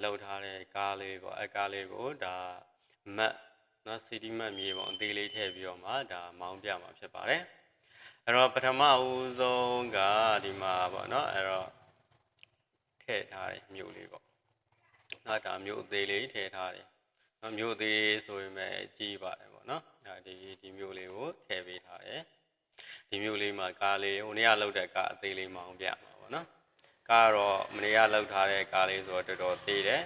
လှုပ်ထားတဲ့ကားလေးပေါ့အဲကားလေးကိုဒါမတ်နော် CD မတ်မြေပေါ့အသေးလေးထည့်ပြီးတော့မှဒါမောင်းပြမှာဖြစ်ပါတယ်အဲ့တော့ပထမဦးဆုံးကဒီမှာပေါ့နော်အဲ့တော့ထည့်ထားတဲ့မြို့လေးပေါ့နော်ဒါမြို့အသေးလေးထည့်ထားတယ်နော်မြို့သေးဆိုရင်ပဲကြီးပါတယ်ပေါ့နော်ဒီမြို့လေးကိုထည့်ပေးထားတယ်ဒီမြို့လေးမှာကားလေးဟိုနေ့ကလောက်တဲ့ကားအသေးလေးမောင်းပြမှာပေါ့နော်ကားတော့မနေ့ကလောက်ထားတဲ့ကားလေးဆိုတော့တော်တော်သေးတယ်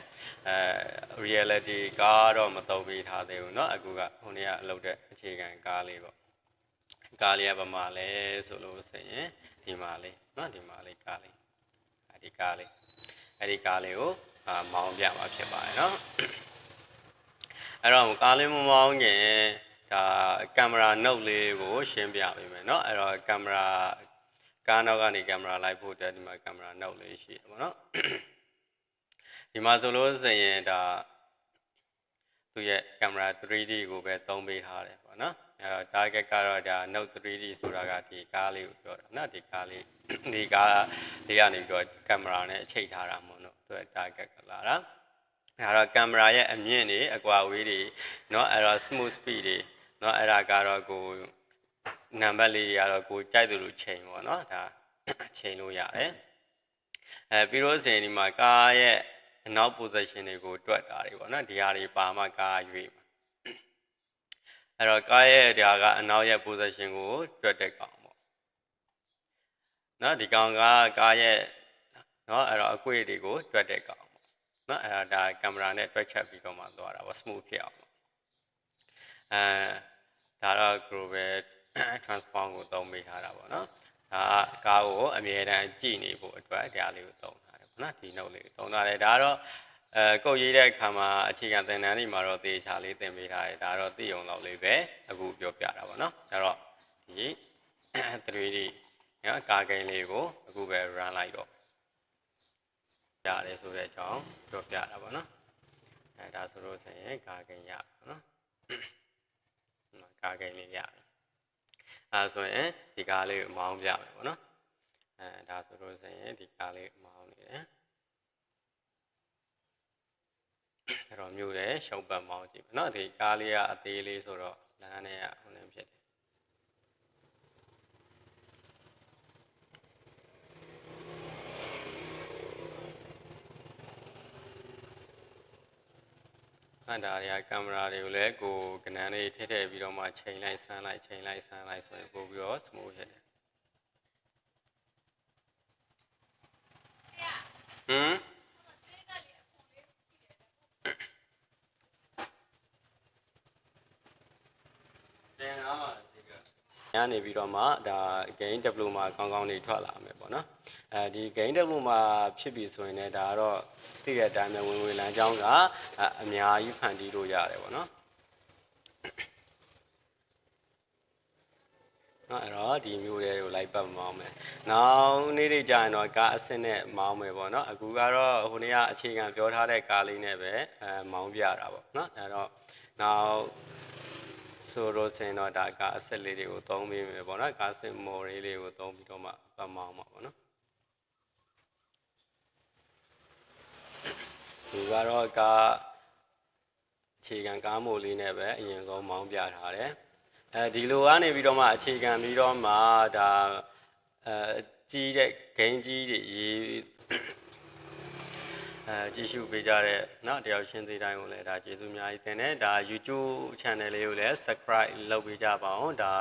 reality ကားတော့မသုံးပေးထားသေးဘူးเนาะအခုကဟိုနေ့ကလောက်တဲ့အခြေခံကားလေးပေါ့ကားလေးကဘာမှလဲဆိုလို့ဆိုရင်ဒီမှာလေးเนาะဒီမှာလေးကားလေးဒီကားလေးအဲ့ဒီကားလေးကိုမောင်းပြမှာဖြစ်ပါတယ်เนาะအဲ့တော့ကားလေးမမောင်းခင်ဒါကင်မရာနှုတ်လေးကိုရှင်းပြပေးမယ်เนาะအဲ့တော့ကင်မရာကားနောက်ကနေကင်မရာလိုက်ဖို့အတွက်ဒီမှာကင်မရာနှုတ်လေးရှိတယ်ပေါ့နော်ဒီမှာဆိုလို့ဆိုရင်ဒါသူရဲ့ကင်မရာ 3D ကိုပဲသုံးပေးထားတယ်ပေါ့နော်အဲ့တော့ target ကတော့ဒါ Note 3D ဆိုတာကဒီကားလေးကိုပြောတာနော်ဒီကားလေးလေးကနေပြီးတော့ကင်မရာနဲ့အချိတ်ထားတာမို့လို့သူရဲ့ target ကလာတာအဲ့တော့ကင်မရာရဲ့အမြင့်တွေအကွာအဝေးတွေเนาะအဲ့တော့ smooth speed တွေเนาะအဲ့ဒါကတော့ကိုနံပါတ်လေးတွေကတော့ကိုကြိုက်တယ်လို့ချိန်ပေါ့နော်ဒါချိန်လို့ရတယ်ပြီးတော့ဆိုရင်ဒီမှာကားရဲ့အနောက် position တွေကိုတွက်တာတွေပေါ့နော်ဒီဟာတွေပါမှကားရွေးမှာအဲ့တော့ကားရဲ့ဒါကအနောက်ရဲ့ position ကိုတွက်တဲ့ကောင်ပေါ့နော်ဒီကောင်ကကားရဲ့နော်အဲ့တော့အကွေ့တွေကိုတွက်တဲ့ကောင်ပေါ့နော်အဲ့ဒါကင်မရာနဲ့တွက်ချက်ပြီးတော့မှသွားတာပေါ့ smooth ဖြစ်အောင်ဒါတော့ global transform ကိုသုံးပေးထားတာပေါ့နော်ဒါကားကိုအမြဲတမ်းကြည့်နေဖို့အတွက်ဒါလေးကိုသုံးထားတယ်ပေါ့နော်ဒီ note လေးကိုသုံးထားတယ်ဒါကတော့ကုတ်ရေးတဲ့အခါမှာအခြေခံသင်တန်းတွေမှာတော့သေချာလေးသင်ပေးထားတယ်ဒါတော့သိအောင်လောက်လေးပဲအခုပြောပြတာပေါ့နော်အဲ့တော့ဒီ 3D နော်ကားကိန်းလေးကိုအခုပဲ run လိုက်တော့ရတယ်ဆိုတဲ့အကြောင်းပြောပြတာပေါ့နော်ဒါဆိုလို့ဆိုရင်ကားကိန်းရပါနော်ကားကိန်းလေးရတယ်ဆိုရင်ဒီကားလေးကိုမောင်းပြမယ်ပေါ့နော်ဒါဆိုလို့ဆိုရင်ဒီကားလေးမောင်းနေတယ်အဲ့တော့မြို့တယ်ရှုပ်ပတ်မောင်းကြည့်မယ်နော်ဒီကားလေးကအသေးလေးဆိုတော့လမ်းနဲ့ကဟိုနေဖြစ်တယ်အဲ့ဒါတွေကကင်မရာတွေကိုလည်းကိုကနန်းလေးထည့်ထည့်ပြီးတော့မှချိန်လိုက်ဆန်းလိုက်ချိန်လိုက်ဆန်းလိုက်ဆိုရင်ပို့ပြီးတော့ smooth ဖြစ်တယ်ညနေပြီးတော့မှဒါ gain diploma ကောင်းကောင်းနေထွက်လာမယ်ပေါ့နော်ဒီ gain diploma ဖြစ်ပြီဆိုရင်လည်းဒါကတော့သိတဲ့အတိုင်းပဲဝင်လမ်းကြောင်းကအများကြီးဖန်တီးလို့ရတယ်ပေါ့နော်အဲ့တော့ဒီမျိုးတွေကိုလိုက်ပတ်မောင်းမယ်နောက်နေ့တွေကြာရင်တော့ကားအဆင့်နဲ့မောင်းမယ်ပေါ့နော်အခုကတော့ဟိုနေ့ကအခြေခံပြောထားတဲ့ကားလေးနဲ့ပဲမောင်းပြတာပေါ့နော်အဲ့တော့နောက်ဆိုတော့စင်တော့ဒါကအဆင့်လေးတွေကိုသုံးပေးမယ်ပေါ့နော်ကားအဆင့်မော်လေးကိုသုံးပြီးတော့မှပတ်မောင်းမှာပေါ့နော်ဒီကတော့ကားအခြေခံကားမို့လေးနဲ့ပဲအရင်ဆုံးမောင်းပြထားတယ်ဒီလိုကနေပြီးတော့မှအခြေခံပြီးတော့မှဒါကြီးတဲ့ဂိမ်းကြီးတွေရေးကြည့်ရှုပေးကြတဲ့เนาะတယောက်ချင်းစီတိုင်းကိုလည်းဒါကျေးဇူးအများကြီးတင်တယ်ဒါ YouTube channel လေးကိုလည်း subscribe လုပ်ပေးကြပါအောင်ဒါ